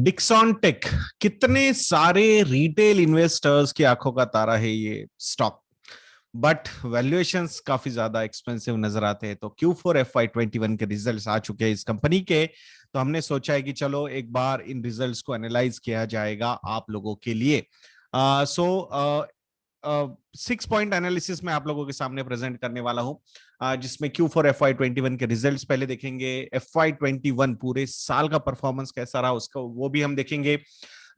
Dixon take, कितने सारे retail investors की आंखों का तारा है ये स्टॉक। बट वैल्यूएशंस काफी ज्यादा एक्सपेंसिव नजर आते हैं। तो Q4 FY21 के रिजल्ट्स आ चुके हैं इस कंपनी के। तो हमने सोचा है कि चलो एक बार इन रिजल्ट्स को एनालाइज किया जाएगा आप लोगों के लिए। सो 6 पॉइंट एनालिसिस में आप लोगों के सामने प्रेजेंट करने वाला हूं, जिसमें Q4 FY21 के रिजल्ट्स पहले देखेंगे। FY21 पूरे साल का परफॉर्मेंस कैसा रहा उसका वो भी हम देखेंगे।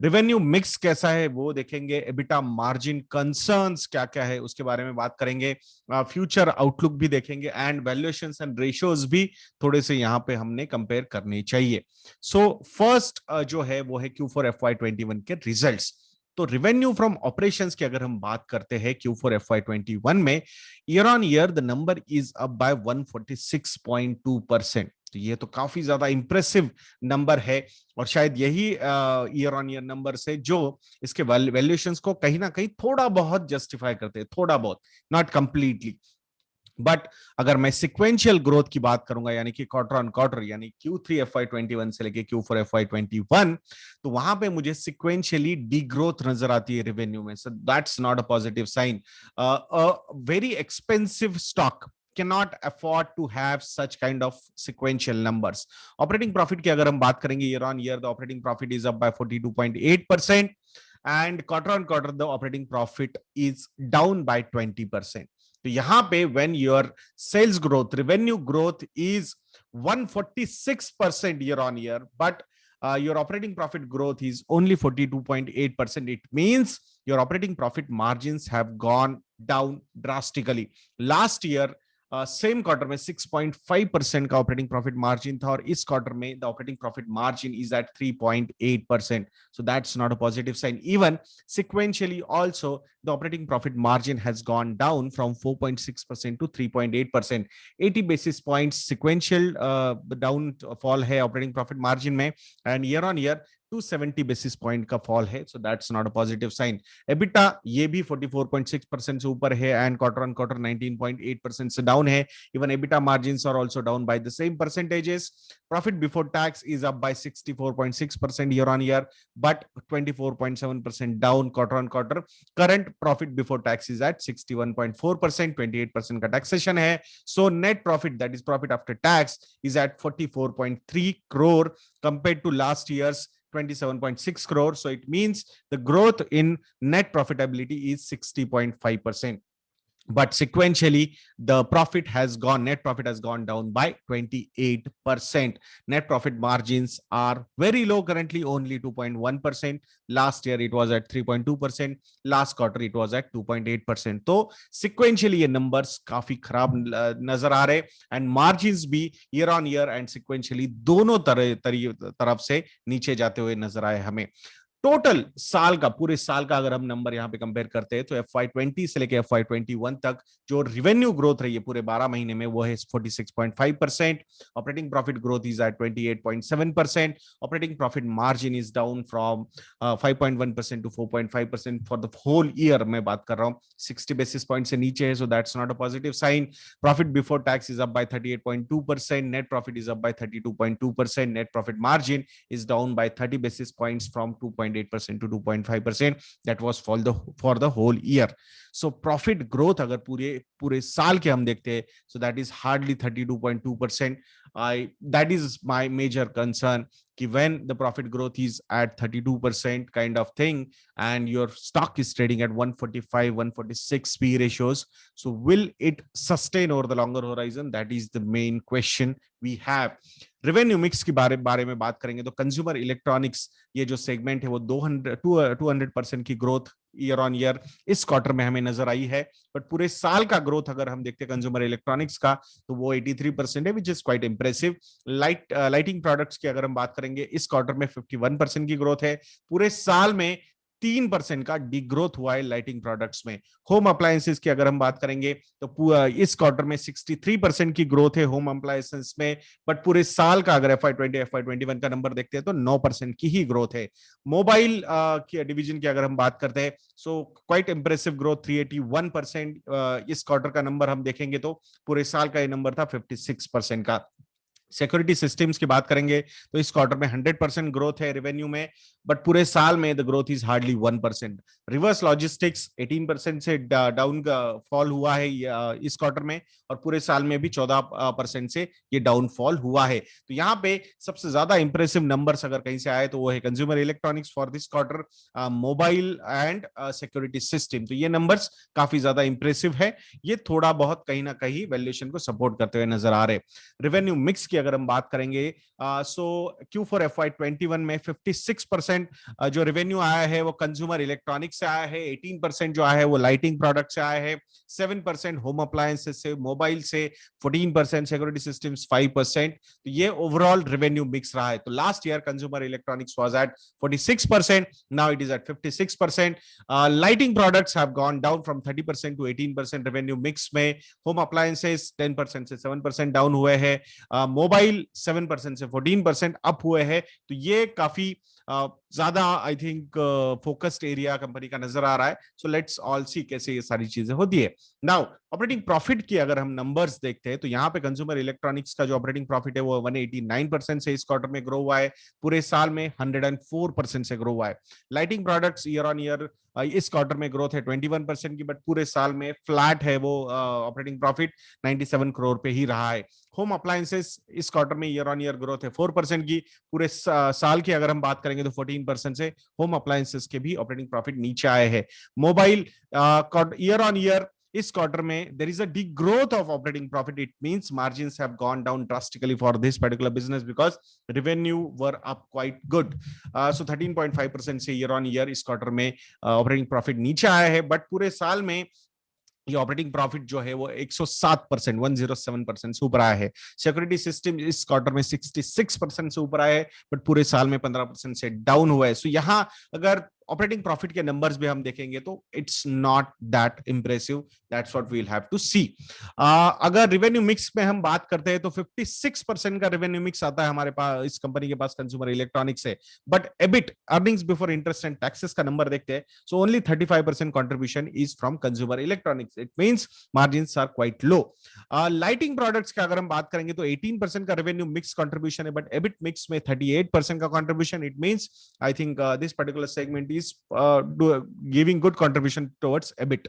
रिवेन्यू मिक्स कैसा है वो देखेंगे। एबिटा मार्जिन कंसर्न्स क्या क्या है उसके बारे में बात करेंगे। फ्यूचर आउटलुक भी देखेंगे एंड वैल्यूएशंस एंड रेशियोज भी थोड़े से यहाँ पे हमने कंपेयर करने चाहिए। सो फर्स्ट जो है वो है Q4 FY21 के रिजल्ट्स। तो रिवेन्यू फ्रॉम ऑपरेशंस की अगर हम बात करते हैं Q4 FY21 में, year on year the number is up bye 146.2%। तो ये तो काफी ज्यादा इंप्रेसिव नंबर है और शायद यही ईयर ऑन ईयर नंबर से जो इसके वैल्यूएशंस को कहीं ना कहीं थोड़ा बहुत जस्टिफाई करते हैं, थोड़ा बहुत, नॉट कंप्लीटली। बट अगर मैं सिक्वेंशियल ग्रोथ की बात करूंगा यानी कि क्वार्टर ऑन क्वार्टर, यानी Q3 FY21 से लेके Q4 FY21, तो वहां पे मुझे सिक्वेंशियली डी ग्रोथ नजर आती है रेवेन्यू में। So that's not a positive sign. Very expensive stock cannot afford to have such kind of sequential numbers. Operating profit की अगर हम बात करेंगे, year on year the operating profit is up by 42.8% and quarter on quarter the operating profit is down by 20%. तो यहां पे when your sales growth, revenue growth is 146% year on year, but your operating profit growth is only 42.8%. It means your operating profit margins have gone down drastically. Last year same quarter में 6.5% का operating profit margin था और इस quarter में the operating profit margin is at 3.8%. So that's not a positive sign. Even sequentially also the operating profit margin has gone down from 4.6% to 3.8%. 80 basis points sequential downfall है operating profit margin में and year on year 270 basis point का fall है. So that's not a positive sign. EBITDA ये भी 44.6% से ऊपर है and quarter on quarter 19.8% से डाउन है. Even EBITDA margins are also down by the same percentages. Profit before tax is up by 64.6% year on year but 24.7% down quarter on quarter. Current profit before tax is at 61.4%, 28% का taxation है. So net profit, that is profit after tax, is at 44.3 crore compared to last year's 27.6 crore. So it means the growth in net profitability is 60.5%. But sequentially the net profit has gone down by 28%. Net profit margins are very low currently, only 2.1%. last year it was at 3.2%. last quarter it was at 2.8%. तो sequentially ये numbers काफी खराब नजर आ रहे and margins भी year on year and sequentially दोनों तरफ से नीचे जाते हुए नजर आए हमें. टोटल साल का, पूरे साल का अगर हम नंबर यहाँ पे कंपेयर करते हैं तो FY20 से लेके FY21 तक जो रिवेन्यू ग्रोथ रही है पूरे 12 महीने में वो है 46.5%. Operating profit growth is at 28.7%. Operating profit margin is down from 5.1% to 4.5% for the whole year. मैं बात कर रहा हूँ 60 बेसिस पॉइंट से नीचे है. So that's not a positive sign. Profit before tax is up by 38.2%. Net profit is up by 32.2%. Net profit margin is down by 30 basis points from 2.8% to 2.5%. That was for the whole year. So profit growth अगर पूरे साल के हम देखते हैं, so that is hardly 32.2%. That is my major concern कि when the profit growth is at 32% kind of thing and your stock is trading at 145 146 P ratios, so will it sustain over the longer horizon? That is the main question we have. Revenue mix के बारे में बात करेंगे तो consumer electronics ये जो segment है वो 200% की ग्रोथ ईयर ऑन ईयर इस क्वार्टर में हमें नजर आई है. बट पूरे साल का ग्रोथ अगर हम देखते हैं कंज्यूमर इलेक्ट्रॉनिक्स का तो वो 83% है, which is quite impressive. Lighting products की अगर हम बात करेंगे इस क्वार्टर में 51% की ग्रोथ है. पूरे साल में 3% का डिग्रोथ हुआ है लाइटिंग प्रोडक्ट्स में. होम अप्लायंसेस की अगर हम बात करेंगे तो इस क्वार्टर में 63% की ग्रोथ है होम अप्लायंसेस में. बट पूरे साल का अगर FY21 का नंबर देखते हैं तो 9% की ही ग्रोथ है. मोबाइल की डिवीजन की अगर हम बात करते हैं सो क्वाइट इंप्रेसिव ग्रोथ 381%. इस क्वार्टर का नंबर हम देखेंगे तो पूरे साल का ये नंबर था 56% का. सिक्योरिटी सिस्टम्स की बात करेंगे तो इस क्वार्टर में 100% ग्रोथ है रेवेन्यू में, बट पूरे साल में the growth is hardly 1%। Reverse logistics 18% से डाउन फॉल हुआ है इस क्वार्टर में, और पूरे साल में भी 14% से ये डाउनफॉल हुआ है। तो यहाँ पे सबसे ज्यादा इंप्रेसिव नंबर्स अगर कहीं से आए तो वो है consumer electronics for this quarter, mobile and security system. तो ये नंबर्स काफी ज्यादा इंप्रेसिव है, ये थोड़ा बहुत कहीं ना कहीं वैल्यूएशन को सपोर्ट करते हुए नजर आ रहे। रेवेन्यू मिक्स की अगर हम बात करेंगे, सो Q4 FY21 में 56% जो रेवेन्यू आया है वो कंज्यूमर इलेक्ट्रॉनिक्स से आया है, 18% जो आया है वो लाइटिंग प्रोडक्ट से आया है, 7% होम अप्लायंसेस से, मोबाइल से, 14% सिक्योरिटी सिस्टम्स, 5%। तो ये ओवरऑल रेवेन्यू मिक्स रहा है। तो last year consumer electronics was at 46%, now it is at 56%। Lighting products have gone down from 30% to 18% revenue mix में। होम अप्लायंसेस 10% से 7% डाउन हुए हैं, मोबाइल 7% से 14% अप हुए हैं। तो ये काफी ज्यादा I think focused area company का नजर आ रहा है। सो लेट्स ऑल सी कैसे ये सारी चीजें होती है। नाउ ऑपरेटिंग प्रॉफिट की अगर हम नंबर्स देखते हैं तो यहाँ पे कंज्यूमर इलेक्ट्रॉनिक्स का जो ऑपरेटिंग प्रॉफिट है वो 189% से इस क्वार्टर में ग्रो हुआ है, पूरे साल में 104% से ग्रो हुआ है। Lighting products year on year इस क्वार्टर में ग्रोथ है 21% की, बट पूरे साल में फ्लैट है वो ऑपरेटिंग प्रॉफिट 97 करोड़ पे ही रहा है। होम अप्लायंसेस इस क्वार्टर में ईयर ऑन ईयर ग्रोथ है 4% की, पूरे साल की अगर हम बात करेंगे तो 14% से होम अप्लायंसेस के भी ऑपरेटिंग प्रॉफिट नीचे आए हैं। मोबाइल ईयर ऑन ईयर इस क्वार्टर में there is a degrowth of operating profit. It means margins have gone down drastically for this particular business because revenue were up quite good. So 13.5% से year on year इस quarter में operating profit नीचे आया है, but पूरे साल में ये ऑपरेटिंग प्रॉफिट जो है वो 107%, 107% से ऊपर आया है। सिक्योरिटी सिस्टम इस क्वार्टर में 66% से ऊपर आया है, बट पूरे साल में 15% से डाउन हुआ है। सो यहां अगर ऑपरेटिंग प्रॉफिट के नंबर्स भी हम देखेंगे तो it's not that impressive, that's what we will have to see. अगर रेवेन्यू मिक्स में हम बात करते हैं तो 56% का रेवेन्यू मिक्स आता है हमारे पास इस कंपनी के पास कंज्यूमर इलेक्ट्रॉनिक्स से, but EBIT earnings before interest and taxes का नंबर देखते हैं so only 35% contribution is from consumer electronics. It means margins are quite low. Lighting products का अगर हम बात करेंगे तो 18% का रेवेन्यू मिक्स कंट्रीब्यूशन है, बट एबिट मिक्स में 38% का contribution. It means I think this particular segment is giving good contribution towards EBIT.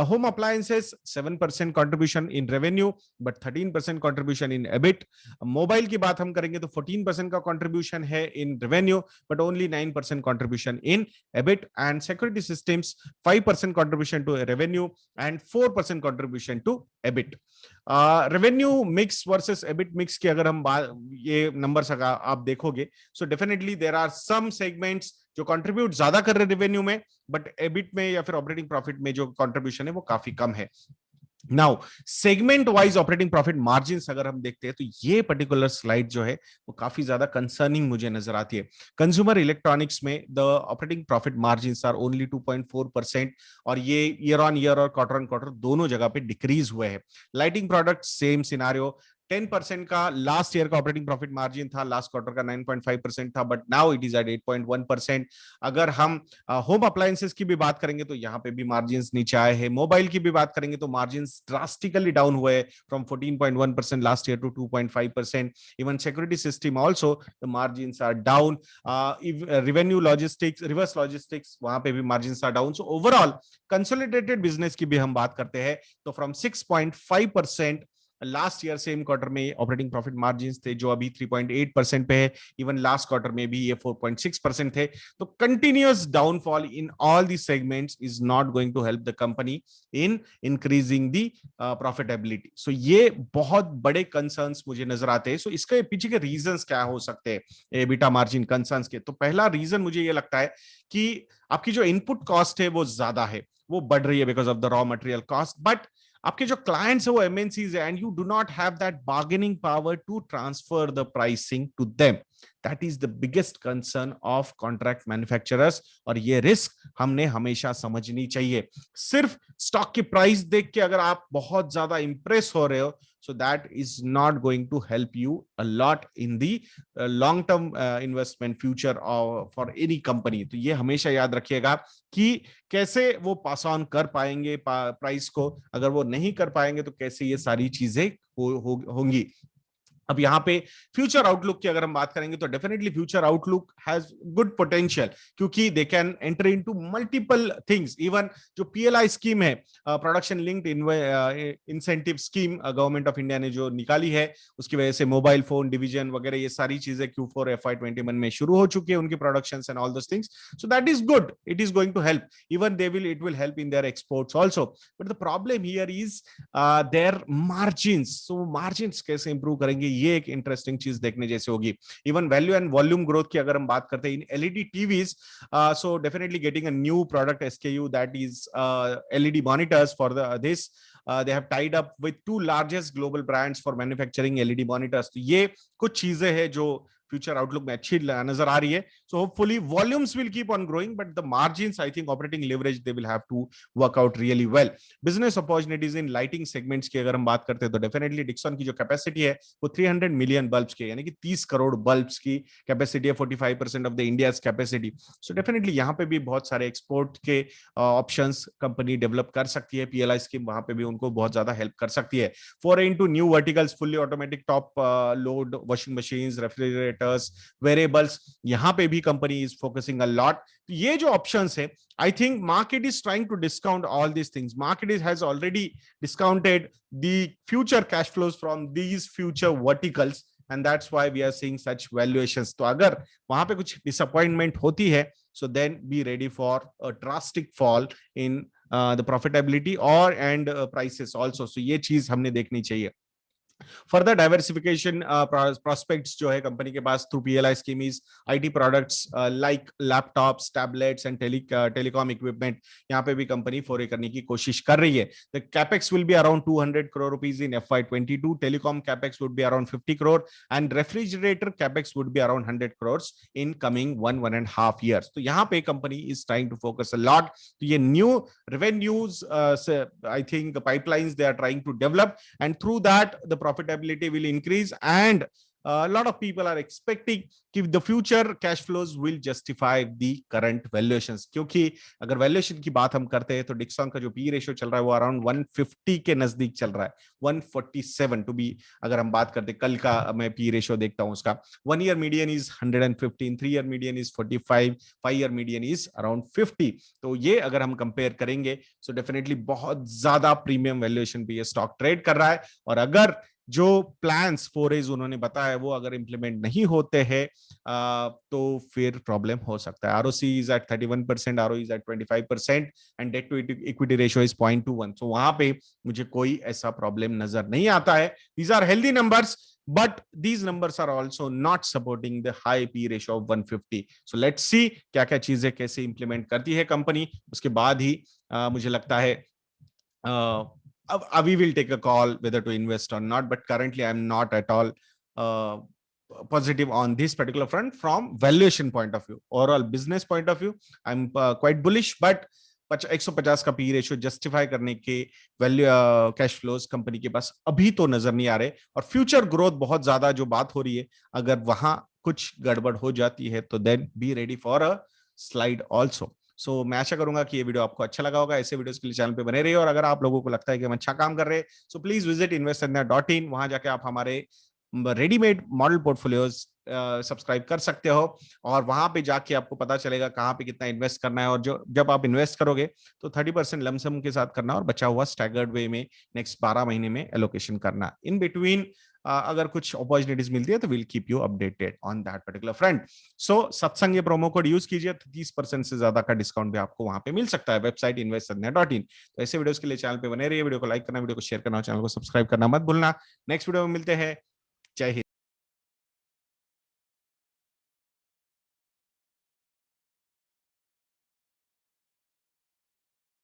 Home appliances 7% contribution in revenue but 13% contribution in EBIT. Mobile की बात हम करेंगे तो 14% का contribution है in revenue but only 9% contribution in EBIT. And security systems 5% contribution to revenue and 4% contribution to EBIT. Revenue mix versus EBIT mix की अगर हम ये नंबर्स आप देखोगे so definitely there are some segments जो कंट्रीब्यूट ज्यादा कर रहे रेवेन्यू में, बट एबिट में या फिर ऑपरेटिंग प्रॉफिट में जो कंट्रीब्यूशन है वो काफी कम है। Now segment wise operating profit margin अगर हम देखते हैं तो ये पर्टिकुलर स्लाइड जो है वो काफी ज्यादा कंसर्निंग मुझे नजर आती है। कंज्यूमर इलेक्ट्रॉनिक्स में the operating profit margin are only 2.4%, और ये ईयर ऑन ईयर और क्वार्टर ऑन क्वार्टर दोनों जगह पे डिक्रीज हुए हैं। लाइटिंग प्रोडक्ट सेम सिनारियो, 10% का लास्ट ईयर का ऑपरेटिंग प्रॉफिट मार्जिन था, लास्ट क्वार्टर का 9.5% था, but now it is at 8.1%। अगर हम होम अप्लायंसेस की भी बात करेंगे तो यहाँ पे भी मार्जिन नीचे आए हैं। मोबाइल की भी बात करेंगे तो मार्जिन ड्रास्टिकली डाउन हुए from 14.1% last year to 2.5%। Even security system also the margin are down. Revenue logistics, reverse logistics, वहां पे भी margin are down. So overall consolidated business की भी हम बात करते हैं तो from 6.5% last year same quarter में ऑपरेटिंग प्रॉफिट मार्जिन थे जो अभी 3.8% पे है, इवन लास्ट क्वार्टर में भी ये 4.6% थे। तो continuous downfall in all the segments is not going to help the company in increasing the profitability. So ये बहुत बड़े कंसर्न्स मुझे नजर आते हैं। सो इसके पीछे के रीजंस क्या हो सकते हैं एबिटा मार्जिन कंसर्न्स के? तो पहला रीजन मुझे ये लगता है कि आपकी जो इनपुट कॉस्ट है वो ज्यादा है, वो बढ़ रही है because of the raw material cost, but आपके जो क्लाइंट्स है वो एमएनसीज है and you do not have that bargaining power to transfer the pricing to them. That is the biggest concern of contract manufacturers, और ये risk हमने हमेशा समझनी चाहिए। सिर्फ स्टॉक की प्राइस देख के अगर आप बहुत ज्यादा इंप्रेस हो रहे हो so that is not going to help you a lot in the long term investment future for any company. तो ये हमेशा याद रखिएगा कि कैसे वो पास ऑन कर पाएंगे प्राइस को, अगर वो नहीं कर पाएंगे तो कैसे ये सारी चीजें होंगी। अब यहाँ पे फ्यूचर आउटलुक की अगर हम बात करेंगे तो definitely future outlook has good potential, क्योंकि they can enter into multiple things. Even जो पीएलआई स्कीम है, production linked incentive scheme government of India ने जो निकाली है, उसकी वजह से मोबाइल फोन डिवीजन वगैरह ये सारी चीजें Q4 FY21 में शुरू हो चुकी है, उनकी production and all those things. So that is good, it is going to help, even they will, it will help in their exports also. But the problem here is their margins. So margins कैसे improve करेंगे, ये एक interesting चीज देखने जैसे होगी। Even value and volume growth की अगर हम बात करते हैं in LED TVs, so definitely getting a new product SKU, that is LED monitors for this. They have tied up with two largest global brands for manufacturing LED monitors. तो ये कुछ चीजें हैं जो फ्यूचर आउटलुक में अच्छी नजर आ रही है। So hopefully volumes will keep on growing, but the margins, I think operating leverage, they will have to work out really well. Business opportunities in lighting segments की अगर हम बात करते हैं तो डेफिनेटली डिक्सन की जो कैपेसिटी है वो 300 मिलियन बल्ब्स के, यानी कि 30 करोड़ बल्ब्स की कैपेसिटी है, 45% of the India's capacity. So definitely यहाँ पे भी बहुत सारे एक्सपोर्ट के ऑप्शंस कंपनी डेवलप कर सकती है। पीएलआई स्कीम वहां पे भी उनको बहुत ज्यादा हेल्प कर सकती है। For into new verticals, fully automatic top load washing machines, refrigerators, wearables, यहाँ पे भी company is focusing a lot. ये जो ऑप्शंस है, I think market is trying to discount all these things. Market has already discounted the future cash flows from these future verticals, and that's why we are seeing such valuations. तो अगर वहां पे कुछ disappointment होती है, so then be ready for a drastic fall in the profitability or and prices also. So ये चीज हमने देखनी चाहिए। फर्दर डाइवर्सिफिकेशन प्रोस्पेक्ट्स जो है कंपनी के pass through PLI scheme is IT products like laptops, tablets and telecom equipment. यहाँ पे भी कंपनी फोरे करने की कोशिश कर रही है। The capex will be around 200 crore rupees in FY22. Telecom capex would be around 50 crore and refrigerator capex would be around 100 crores in coming 1.5 years. तो यहाँ पे company is trying to focus a lot. तो ये new revenues, I think pipelines they are trying to develop, and through that the profitability will increase, and a lot of people are expecting कि the future cash flows will justify the current valuations। क्योंकि अगर valuation की बात हम करते हैं तो Dixon का जो पी रेशियो चल रहा है वो अराउंड 150 के नजदीक चल रहा है, 147 टू बी। अगर हम बात करते हैं कल का, मैं पी रेशियो देखता हूं उसका, 1 year median is 115, 3 year median is 45, 5 year median is around 50। तो ये अगर हम कंपेयर करेंगे सो डेफिनेटली बहुत ज्यादा प्रीमियम वैल्यूएशन पे ये स्टॉक ट्रेड कर रहा है। और अगर जो प्लान्स फोरेज उन्होंने बताया वो अगर इंप्लीमेंट नहीं होते हैं तो फिर प्रॉब्लम हो सकता है। ROC is at 31%, ROE is at 25% and debt to equity ratio is 0.21। So वहां पे मुझे कोई ऐसा प्रॉब्लम नजर नहीं आता है। These are healthy numbers, but these numbers are also not supporting the high P ratio of 150. So let's see क्या क्या चीजें कैसे इंप्लीमेंट करती है कंपनी, उसके बाद ही मुझे लगता है we will take a call whether to invest or not, but currently I'm not at all positive on this particular front from valuation point of view. Overall business point of view I'm quite bullish, but 150 का P ratio justify करने के value cash flows company के पास अभी तो नजर नहीं आ रहे। और फ्यूचर ग्रोथ बहुत ज्यादा जो बात हो रही है, अगर वहां कुछ गड़बड़ हो जाती है तो then be ready for a slide also. So मैं आशा करूंगा कि ये वीडियो आपको अच्छा लगा होगा। ऐसे वीडियोस के लिए चैनल पे बने रहिए, और अगर आप लोगों को लगता है कि हम अच्छा काम कर रहे हैं सो प्लीज विजिट investindia.in। वहां जाके आप हमारे रेडीमेड मॉडल पोर्टफोलियोज सब्सक्राइब कर सकते हो, और वहां पे जाके आपको पता चलेगा कहाँ पे कितना इन्वेस्ट करना है। और जो जब आप इन्वेस्ट करोगे तो 30% लमसम के साथ करना, और बचा हुआ स्टैगर्ड वे में नेक्स्ट 12 महीने में एलोकेशन करना। इन बिटवीन अगर कुछ अपॉर्चुनिटीज मिलती है तो will keep you updated on that particular front. So सत्संग ये प्रोमो कोड यूज कीजिए, 30% से ज्यादा का डिस्काउंट भी आपको वहां पे मिल सकता है, वेबसाइट investindia.in। तो ऐसे वीडियोस के लिए चैनल पे बने रहिए, वीडियो को लाइक करना, वीडियो को शेयर करना, चैनल को सब्सक्राइब करना मत भूलना। नेक्स्ट वीडियो में मिलते हैं। जय हिंद।